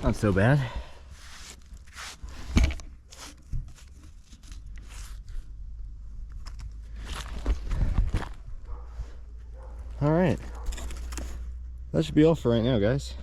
Not so bad. All right, that should be all for right now, guys.